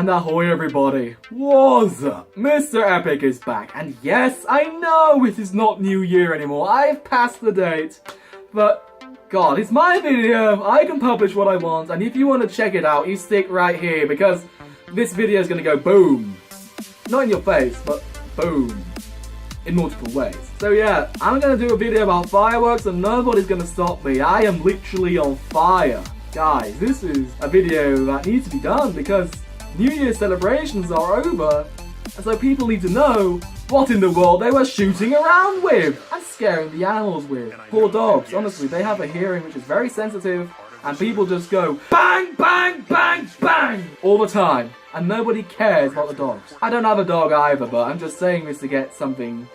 And ahoy everybody, what's up? Mr. Epic is back, and yes, I know it is not New Year anymore, I've passed the date, but God, it's my video, I can publish what I want, and if you want to check it out, you stick right here, because this video is going to go boom. Not in your face, but boom. In multiple ways. So yeah, I'm going to do a video about fireworks and nobody's going to stop me, I am literally on fire. Guys, this is a video that needs to be done because New Year's celebrations are over, and so people need to know what in the world they were shooting around with and scaring the animals with. Poor dogs, honestly, they have a hearing which is very sensitive, and people just go bang, bang, bang, bang all the time, and nobody cares about the dogs. I don't have a dog either, but I'm just saying this to get something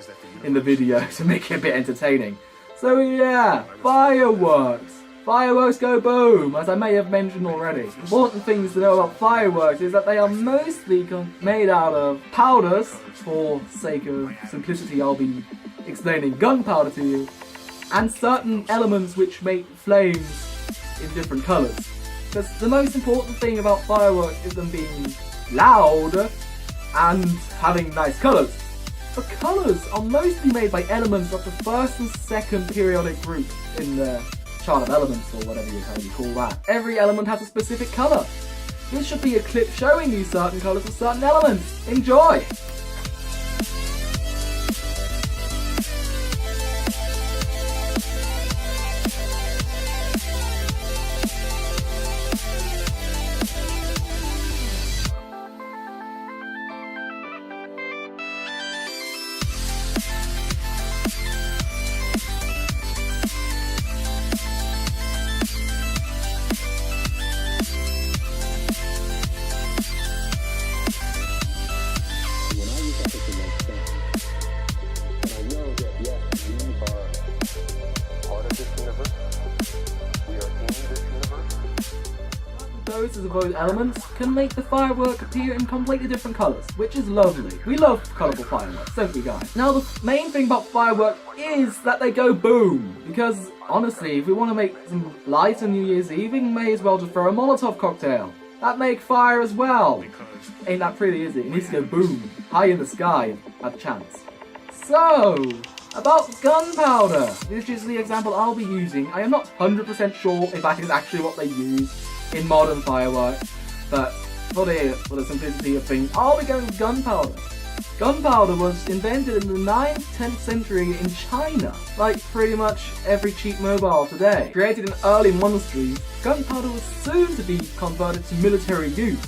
in the video to make it a bit entertaining. So yeah, fireworks. Fireworks go boom, as I may have mentioned already. Important things to know about fireworks is that they are mostly made out of powders. For sake of simplicity, I'll be explaining gunpowder to you, and certain elements which make flames in different colours. Because the most important thing about fireworks is them being loud and having nice colours. The colours are mostly made by elements of the first and second periodic group in the chart of elements, or whatever you call that. Every element has a specific colour. This should be a clip showing you certain colours of certain elements. Enjoy! Doses of those elements can make the firework appear in completely different colours, which is lovely. We love colourful fireworks, don't we guys? Now the main thing about fireworks is that they go boom, because honestly, if we want to make some light on New Year's Eve, we may as well just throw a Molotov cocktail. That make fire as well. Ain't that pretty, is it? It needs to go boom, high in the sky, at chance. So, about gunpowder, which is the example I'll be using. I am not 100% sure if that is actually what they use in modern fireworks, but for the simplicity of things, I'll be going with gunpowder. Gunpowder was invented in the 9th, 10th century in China, like pretty much every cheap mobile today. Created in early monasteries, gunpowder was soon to be converted to military use.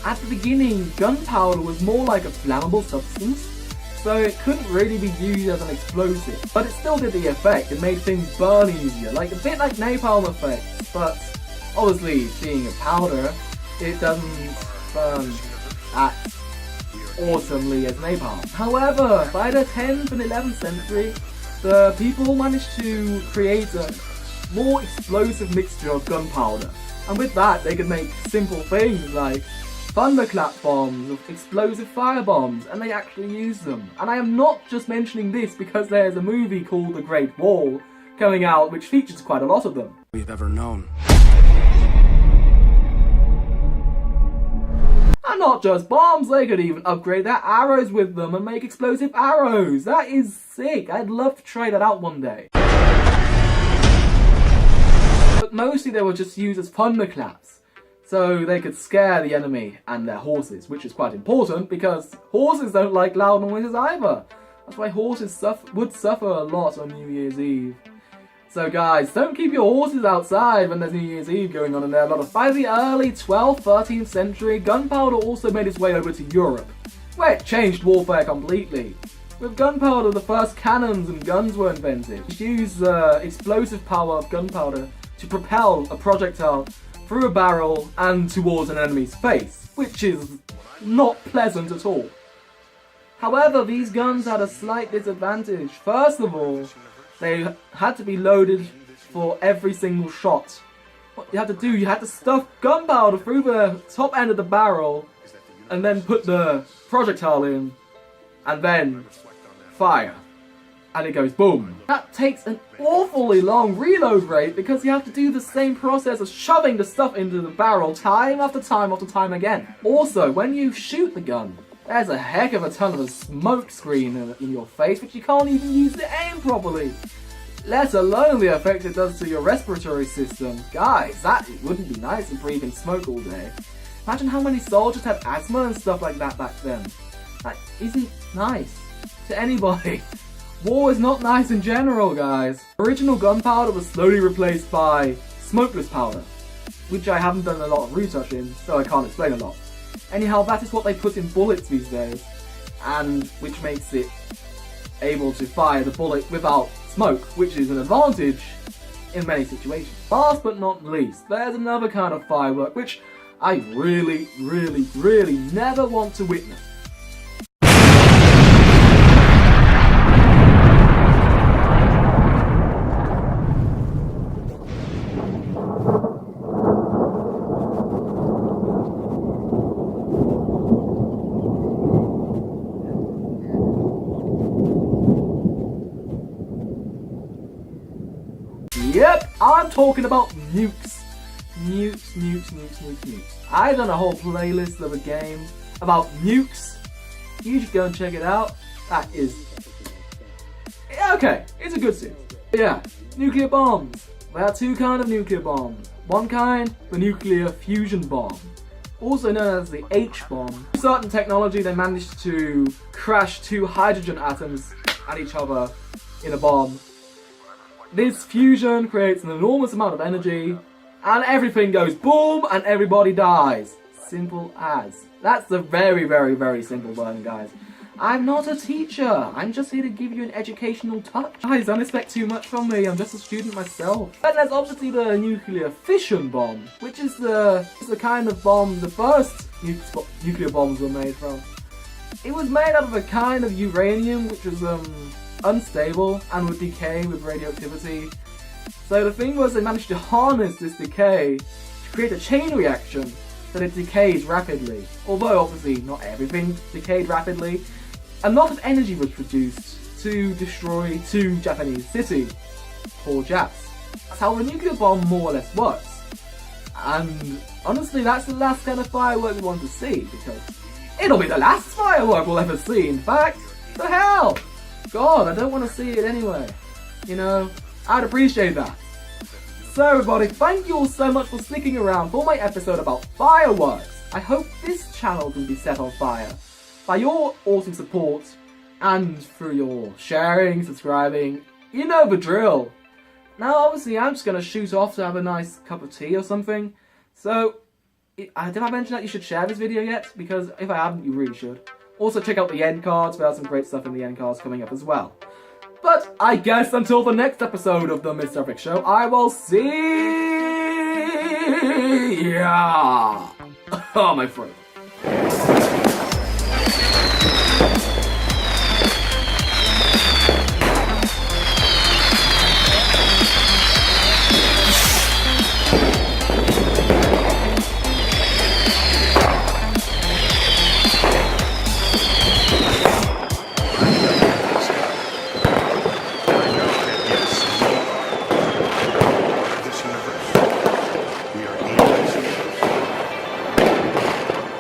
At the beginning, gunpowder was more like a flammable substance, so it couldn't really be used as an explosive, but it still did the effect. It made things burn easier, like a bit like napalm effects, but obviously, being a powder, it doesn't burn as awesomely as napalm. However, by the 10th and 11th century, the people managed to create a more explosive mixture of gunpowder. And with that, they could make simple things like thunderclap bombs, explosive fire bombs, and they actually use them. And I am not just mentioning this because there's a movie called The Great Wall coming out which features quite a lot of them. We've ever known. And not just bombs, they could even upgrade their arrows with them and make explosive arrows. That is sick. I'd love to try that out one day. But mostly they were just used as thunderclaps, so they could scare the enemy and their horses, which is quite important because horses don't like loud noises either. That's why horses would suffer a lot on New Year's Eve. So guys, don't keep your horses outside when there's New Year's Eve going on in there. By the early 12th, 13th century, gunpowder also made its way over to Europe, where it changed warfare completely. With gunpowder, the first cannons and guns were invented. It used the explosive power of gunpowder to propel a projectile through a barrel and towards an enemy's face, which is not pleasant at all. However, these guns had a slight disadvantage. First of all, they had to be loaded for every single shot. What you had to do, you had to stuff gunpowder through the top end of the barrel and then put the projectile in and then fire. and it goes boom. That takes an awfully long reload rate because you have to do the same process of shoving the stuff into the barrel time after time after time again. Also, when you shoot the gun, there's a heck of a ton of a smoke screen in your face which you can't even use to aim properly. Let alone the effect it does to your respiratory system. Guys, that wouldn't be nice and breathing smoke all day. Imagine how many soldiers had asthma and stuff like that back then. That isn't nice to anybody. War is not nice in general, guys. Original gunpowder was slowly replaced by smokeless powder, which I haven't done a lot of research in, so I can't explain a lot. Anyhow, that is what they put in bullets these days, and which makes it able to fire the bullet without smoke, which is an advantage in many situations. Last but not least, there's another kind of firework which I really, really, really never want to witness. Yep, I'm talking about nukes. Nukes. I've done a whole playlist of a game about nukes. You should go and check it out. That is... okay, it's a good series. Yeah, nuclear bombs. There are two kinds of nuclear bombs. One kind, the nuclear fusion bomb, also known as the H-bomb. With certain technology, they managed to crash two hydrogen atoms at each other in a bomb. This fusion creates an enormous amount of energy, and everything goes boom, and everybody dies. Simple as. That's the very, very, very simple version, guys. I'm not a teacher. I'm just here to give you an educational touch. Guys, don't expect too much from me. I'm just a student myself. Then there's obviously the nuclear fission bomb, which is the kind of bomb the first nuclear bombs were made from. It was made out of a kind of uranium, which was unstable and would decay with radioactivity. So the thing was, they managed to harness this decay to create a chain reaction that it decays rapidly. Although obviously not everything decayed rapidly, a lot of energy was produced to destroy two Japanese cities. Poor Japs. That's how the nuclear bomb more or less works. And honestly, that's the last kind of firework we want to see, because it'll be the last firework we'll ever see. In fact, the hell! God, I don't want to see it anyway. You know, I'd appreciate that. So everybody, thank you all so much for sticking around for my episode about fireworks. I hope this channel can be set on fire by your awesome support and through your sharing, subscribing, you know the drill. Now obviously I'm just going to shoot off to have a nice cup of tea or something. So, did I mention that you should share this video yet? Because if I haven't, you really should. Also check out the end cards, there's some great stuff in the end cards coming up as well. But I guess until the next episode of the Mr. Epic Show, I will see ya! Oh, my friend.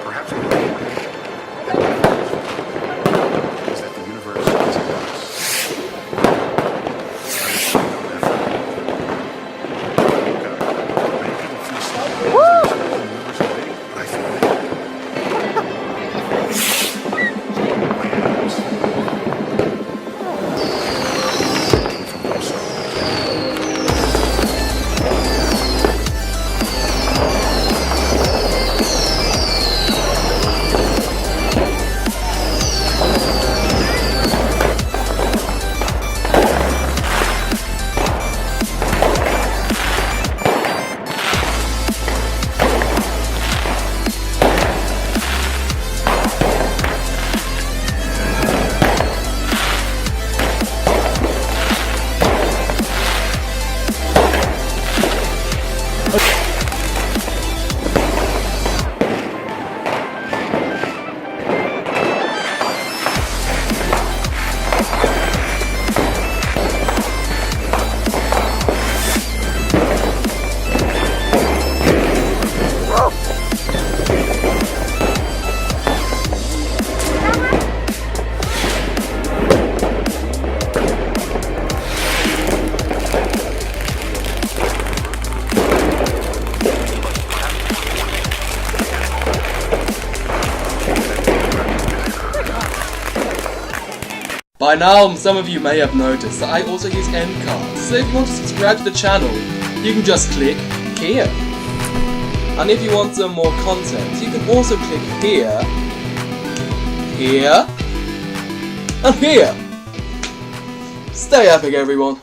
Perhaps By now, some of you may have noticed that I also use end cards, so if you want to subscribe to the channel, you can just click here. And if you want some more content, you can also click here, here, and here. Stay epic, everyone.